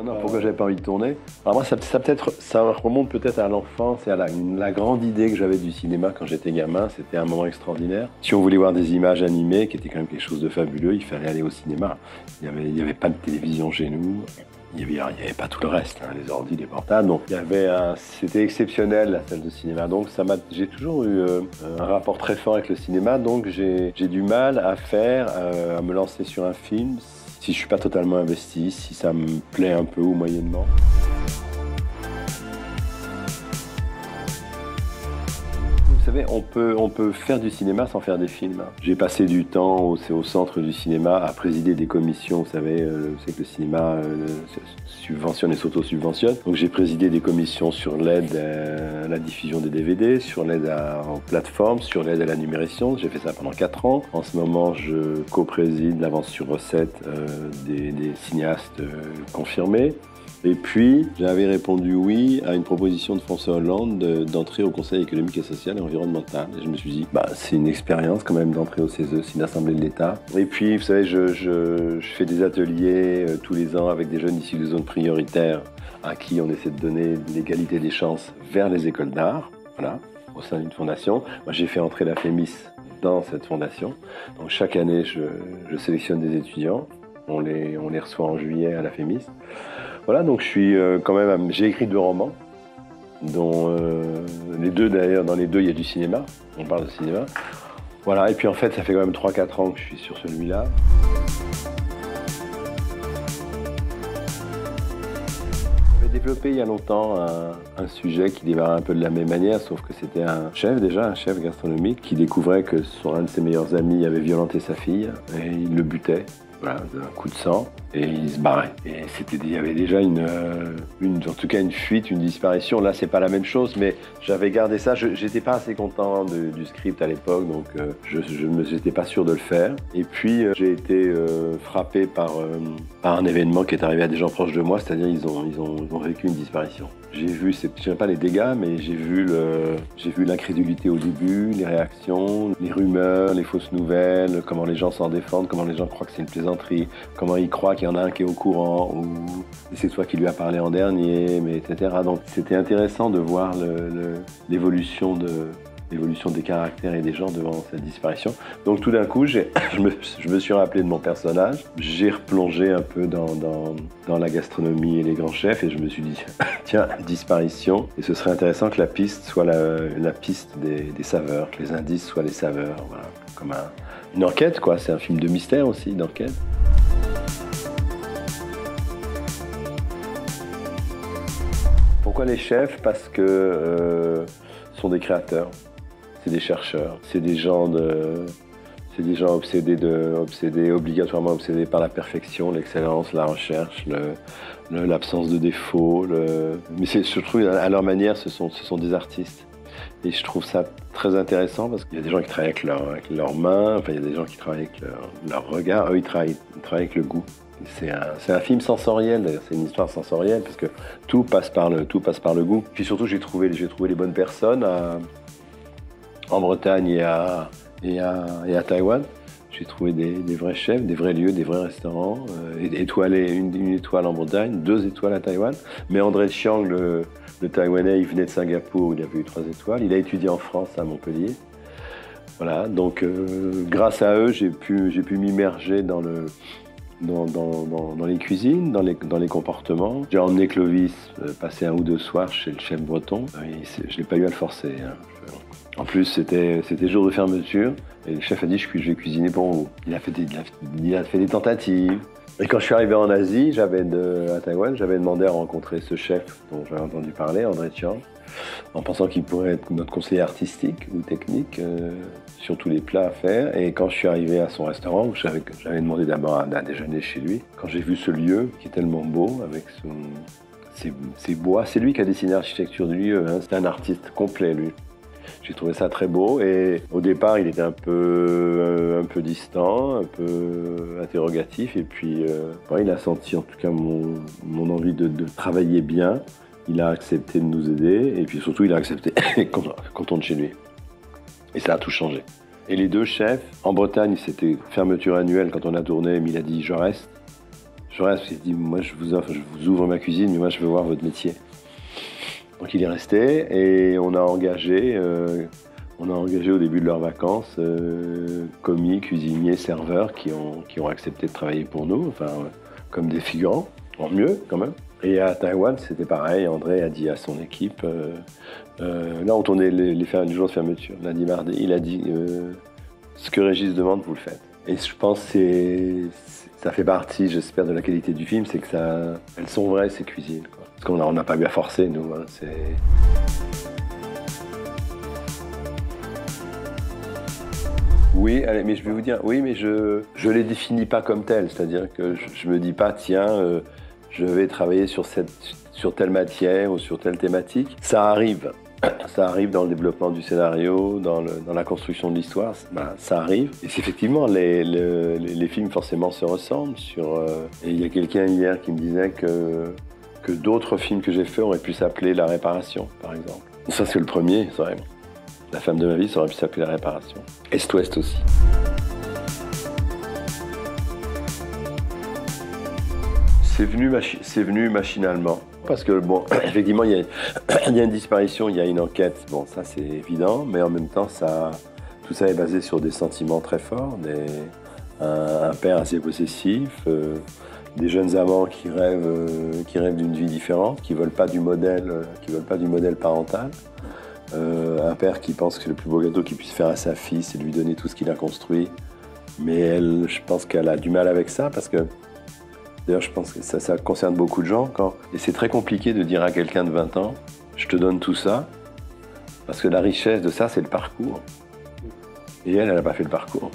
Non, pourquoi j'avais pas envie de tourner? Alors moi, ça remonte peut-être à l'enfance et à la grande idée que j'avais du cinéma quand j'étais gamin. C'était un moment extraordinaire. Si on voulait voir des images animées, qui était quand même quelque chose de fabuleux, il fallait aller au cinéma. Il y avait pas de télévision chez nous. Il y avait pas tout le reste, hein, les ordi, les portables. Donc c'était exceptionnel la salle de cinéma. Donc j'ai toujours eu un rapport très fort avec le cinéma. Donc j'ai du mal à me lancer sur un film si je suis pas totalement investi, si ça me plaît un peu ou moyennement. Vous savez, on peut faire du cinéma sans faire des films. J'ai passé du temps au centre du cinéma à présider des commissions. Vous savez, c'est que le cinéma subventionne et s'auto-subventionne. Donc j'ai présidé des commissions sur l'aide à la diffusion des DVD, sur l'aide aux plateformes, sur l'aide à la numération. J'ai fait ça pendant 4 ans. En ce moment, je co-préside l'avance sur recette des cinéastes confirmés. Et puis, j'avais répondu oui à une proposition de François Hollande d'entrer au Conseil économique et social et environnemental. Et je me suis dit, c'est une expérience quand même d'entrer au CESE, c'est une assemblée de l'État. Et puis, vous savez, je fais des ateliers tous les ans avec des jeunes issus des zones prioritaires à qui on essaie de donner l'égalité des chances vers les écoles d'art, voilà, au sein d'une fondation. Moi, j'ai fait entrer la FEMIS dans cette fondation. Donc, chaque année, je sélectionne des étudiants. On les reçoit en juillet à la FEMIS. Voilà, donc je suis quand même... J'ai écrit 2 romans, dont les 2 d'ailleurs, dans les 2 il y a du cinéma, on parle de cinéma. Voilà, et puis en fait ça fait quand même 3-4 ans que je suis sur celui-là. J'avais développé il y a longtemps un sujet qui démarrait un peu de la même manière, sauf que c'était un chef gastronomique, qui découvrait que un de ses meilleurs amis avait violenté sa fille, et il le butait. Voilà, un coup de sang, et il se barrait. Et il y avait déjà en tout cas une fuite, une disparition. Là, c'est pas la même chose, mais j'avais gardé ça. J'étais pas assez content du script à l'époque, donc j'étais pas sûr de le faire. Et puis, j'ai été frappé par un événement qui est arrivé à des gens proches de moi, c'est-à-dire ils ont vécu une disparition. J'ai vu, je ne dirais pas les dégâts, mais j'ai vu l'incrédulité au début, les réactions, les rumeurs, les fausses nouvelles, comment les gens s'en défendent, comment les gens croient que c'est une plaisanterie, comment ils croient qu'il y en a un qui est au courant, ou c'est toi qui lui as parlé en dernier, etc. Donc c'était intéressant de voir l'évolution des caractères et des gens devant cette disparition. Donc tout d'un coup, je me suis rappelé de mon personnage, j'ai replongé un peu dans la gastronomie et les grands chefs, et je me suis dit, tiens, disparition, et ce serait intéressant que la piste soit la piste des saveurs, que les indices soient les saveurs, voilà, comme une enquête, quoi. C'est un film de mystère aussi, d'enquête. Pourquoi les chefs? Parce que ce sont des créateurs. C'est des chercheurs, c'est des gens obligatoirement obsédés par la perfection, l'excellence, la recherche, l'absence de défauts. Mais je trouve, à leur manière, ce sont des artistes. Et je trouve ça très intéressant parce qu'il y a des gens qui travaillent avec leurs mains, enfin, il y a des gens qui travaillent avec leur regard, eux, ils travaillent avec le goût. C'est un film sensoriel, d'ailleurs, c'est une histoire sensorielle parce que tout passe par le goût. Puis surtout, j'ai trouvé les bonnes personnes en Bretagne et à Taïwan. J'ai trouvé des vrais chefs, des vrais lieux, des vrais restaurants, une étoile en Bretagne, 2 étoiles à Taïwan. Mais André Chiang, le Taïwanais, il venait de Singapour, il avait eu 3 étoiles. Il a étudié en France, à Montpellier. Voilà, donc grâce à eux, j'ai pu m'immerger dans les cuisines, dans les comportements. J'ai emmené Clovis passer 1 ou 2 soirs chez le chef breton. Je n'ai pas eu à le forcer, hein. En plus, c'était jour de fermeture et le chef a dit je vais cuisiner pour vous. Il a fait des tentatives. Et quand je suis arrivé en Asie, à Taïwan, j'avais demandé à rencontrer ce chef dont j'avais entendu parler, André Chiang, en pensant qu'il pourrait être notre conseiller artistique ou technique sur tous les plats à faire. Et quand je suis arrivé à son restaurant, j'avais demandé d'abord à déjeuner chez lui. Quand j'ai vu ce lieu qui est tellement beau, avec ses bois, c'est lui qui a dessiné l'architecture du lieu, hein. C'est un artiste complet, lui. J'ai trouvé ça très beau et au départ il était un peu distant, un peu interrogatif et puis il a senti en tout cas mon envie de travailler bien. Il a accepté de nous aider et puis surtout il a accepté qu'on tourne chez lui. Et ça a tout changé. Et les 2 chefs, en Bretagne c'était fermeture annuelle quand on a tourné, mais il a dit je reste. Je reste, il dit, moi je vous ouvre ma cuisine, mais moi je veux voir votre métier. Donc il est resté et on a engagé au début de leurs vacances commis, cuisiniers, serveurs qui ont accepté de travailler pour nous, enfin comme des figurants, en mieux quand même. Et à Taïwan, c'était pareil, André a dit à son équipe, là on tournait les jours de fermeture, lundi, mardi, il a dit ce que Régis demande, vous le faites. Et je pense que ça fait partie, j'espère, de la qualité du film, c'est que elles sont vraies ces cuisines, quoi. Parce qu'on n'a pas eu à forcer, nous. Hein, Oui, allez, mais je vais vous dire, oui, mais je les définis pas comme telles, c'est-à-dire que je me dis pas, tiens, je vais travailler sur telle matière ou sur telle thématique. Ça arrive dans le développement du scénario, dans la construction de l'histoire, ça arrive. Et effectivement, les films forcément se ressemblent. Et il y a quelqu'un hier qui me disait que d'autres films que j'ai faits auraient pu s'appeler La Réparation, par exemple. Ça, c'est le premier, c'est vrai. La femme de ma vie, ça aurait pu s'appeler La Réparation. Est-Ouest aussi. C'est venu machinalement. Parce que, bon, effectivement, il y a une disparition, il y a une enquête. Bon, ça, c'est évident. Mais en même temps, tout ça est basé sur des sentiments très forts. Un père assez possessif, des jeunes amants qui rêvent d'une vie différente, qui veulent pas du modèle parental. Un père qui pense que le plus beau gâteau qu'il puisse faire à sa fille, c'est de lui donner tout ce qu'il a construit. Mais je pense qu'elle a du mal avec ça, parce que, d'ailleurs, je pense que ça concerne beaucoup de gens. Et c'est très compliqué de dire à quelqu'un de 20 ans, je te donne tout ça, parce que la richesse de ça, c'est le parcours. Et elle n'a pas fait le parcours.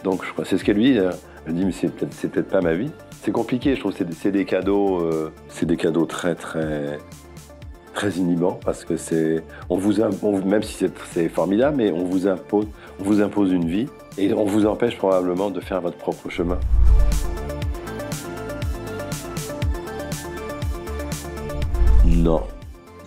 Donc, je crois, c'est ce qu'elle lui dit. Elle dit, mais c'est peut-être pas ma vie. C'est compliqué, je trouve, c'est des cadeaux très, très... très inhibant, parce que même si c'est formidable, mais on vous impose une vie et on vous empêche probablement de faire votre propre chemin. Non,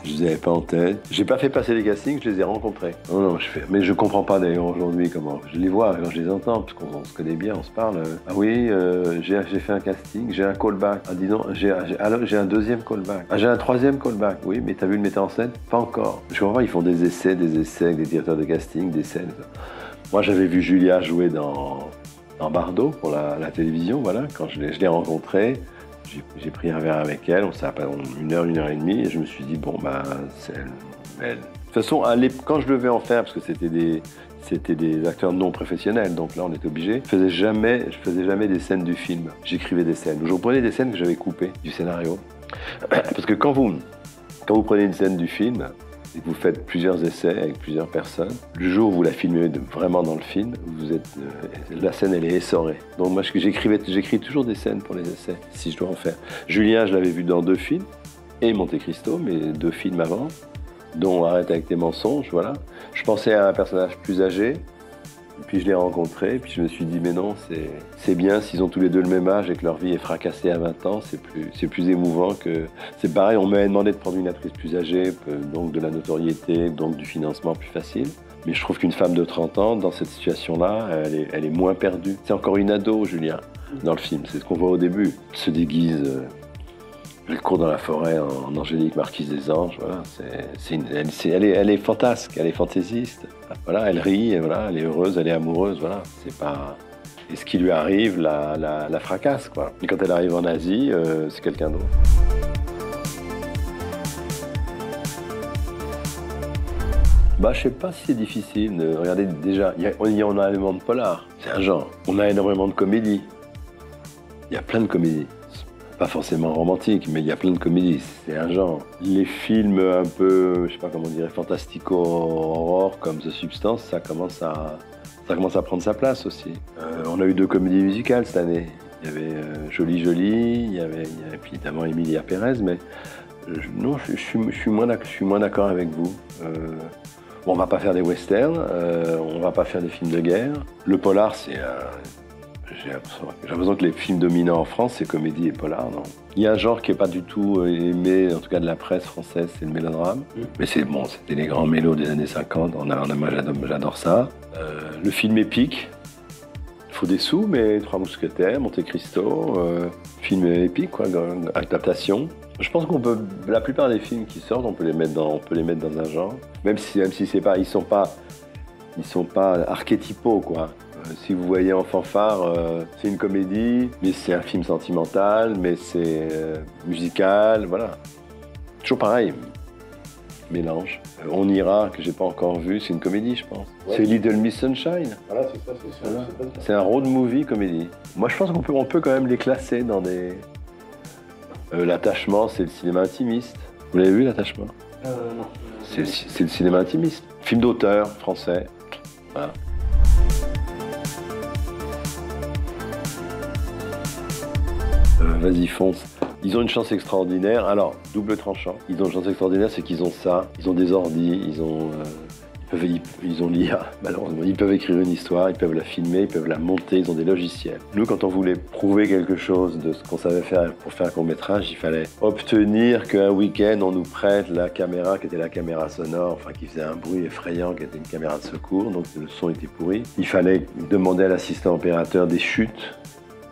je les avais pas en tête. J'ai pas fait passer les castings, je les ai rencontrés. Non, mais je comprends pas d'ailleurs aujourd'hui comment. Je les vois quand je les entends, parce qu'on se connaît bien, on se parle. Ah oui, j'ai fait un casting, j'ai un callback. Ah dis donc, j'ai un deuxième callback. Ah j'ai un troisième callback. Oui, mais t'as vu le metteur en scène? Pas encore. Je comprends pas, ils font des essais avec des directeurs de casting, des scènes. Moi j'avais vu Julia jouer dans Bardo pour la télévision, voilà, quand je l'ai rencontrée. J'ai pris un verre avec elle, on s'est appelé une heure et demie, et je me suis dit, bon, c'est elle. De toute façon, quand je devais en faire, parce que c'était des acteurs non professionnels, donc là on était obligé, je faisais jamais des scènes du film, j'écrivais des scènes. Je reprenais des scènes que j'avais coupées du scénario. Parce que quand vous prenez une scène du film, et que vous faites plusieurs essais avec plusieurs personnes, le jour où vous la filmez vraiment dans le film, la scène elle est essorée. Donc moi j'écris toujours des scènes pour les essais, si je dois en faire. Julien, je l'avais vu dans 2 films, et Monte Cristo, mais 2 films avant, dont Arrête avec tes mensonges, voilà. Je pensais à un personnage plus âgé, puis je l'ai rencontré, puis je me suis dit, mais non, c'est bien s'ils ont tous les deux le même âge et que leur vie est fracassée à 20 ans, c'est plus émouvant que... C'est pareil, on m'avait demandé de prendre une actrice plus âgée, donc de la notoriété, donc du financement plus facile. Mais je trouve qu'une femme de 30 ans, dans cette situation-là, elle est moins perdue. C'est encore une ado, Julien, dans le film, c'est ce qu'on voit au début. Elle se déguise... Elle court dans la forêt en Angélique, marquise des anges. Voilà, elle est fantasque, elle est fantaisiste. Voilà, elle rit, voilà, elle est heureuse, elle est amoureuse. Voilà, c'est pas. Et ce qui lui arrive la fracasse, quoi. Et quand elle arrive en Asie, c'est quelqu'un d'autre. Je sais pas si c'est difficile. Regardez, déjà, on a énormément de polar. C'est un genre. On a énormément de comédie. Il y a plein de comédies. Pas forcément romantique, mais il y a plein de comédies, c'est un genre. Les films un peu, je sais pas comment dire, fantastico-horror comme The Substance, ça commence à prendre sa place aussi. On a eu 2 comédies musicales cette année. Il y avait Jolie Jolie, il y avait puis évidemment Emilia Pérez, mais non, je suis moins d'accord avec vous. On va pas faire des westerns, on va pas faire des films de guerre. Le polar, j'ai l'impression que les films dominants en France, c'est comédie et polar, non? Il y a un genre qui n'est pas du tout aimé, en tout cas de la presse française, c'est le mélodrame. Mais c'est bon, c'était les grands mélos des années 50, moi j'adore ça. Le film épique, il faut des sous, mais 3 Mousquetaires, Monte Cristo, film épique, quoi, adaptation. Je pense qu'on peut, la plupart des films qui sortent, on peut les mettre dans un genre, même si c'est pas, ils sont pas archétypaux, quoi. Si vous voyez en fanfare, c'est une comédie, mais c'est un film sentimental, mais c'est musical, voilà. Toujours pareil, mélange. On ira, que j'ai pas encore vu, c'est une comédie, je pense. Ouais. C'est Little Miss Sunshine. Voilà, c'est ça, c'est ça. Voilà. C'est un road movie comédie. Moi, je pense qu'on peut quand même les classer dans des... L'attachement, c'est le cinéma intimiste. Vous l'avez vu, l'attachement? Non. C'est le cinéma intimiste. Film d'auteur français. Voilà. Vas-y, fonce. Ils ont une chance extraordinaire. Alors, double tranchant. Ils ont une chance extraordinaire, c'est qu'ils ont ça. Ils ont des ordis, ils ont l'IA, malheureusement. Ils peuvent écrire une histoire, ils peuvent la filmer, ils peuvent la monter, ils ont des logiciels. Nous, quand on voulait prouver quelque chose de ce qu'on savait faire pour faire un court-métrage, il fallait obtenir qu'un week-end, on nous prête la caméra, qui était la caméra sonore, enfin, qui faisait un bruit effrayant, qui était une caméra de secours, donc le son était pourri. Il fallait demander à l'assistant opérateur des chutes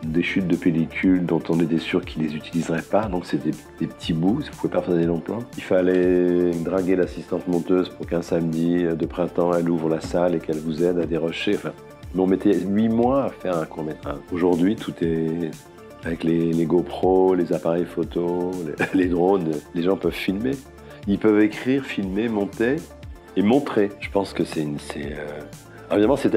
de pellicules dont on était sûr qu'ils les utiliseraient pas, donc c'était des petits bouts, vous ne pouvez pas faire des longs plans. Il fallait draguer l'assistante monteuse pour qu'un samedi de printemps, elle ouvre la salle et qu'elle vous aide à dérocher. Enfin, mais on mettait 8 mois à faire un court-métrage. Aujourd'hui, tout est avec les GoPro, les appareils photo, les drones, les gens peuvent filmer. Ils peuvent écrire, filmer, monter et montrer. Je pense que c'est évidemment, ça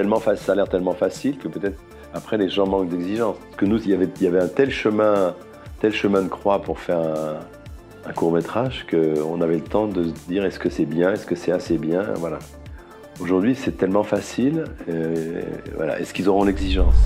a l'air tellement facile que peut-être après, les gens manquent d'exigence. Parce que nous, il y avait un tel chemin de croix pour faire un court-métrage qu'on avait le temps de se dire est-ce que c'est bien, est-ce que c'est assez bien, voilà. Aujourd'hui, c'est tellement facile, voilà. Est-ce qu'ils auront l'exigence?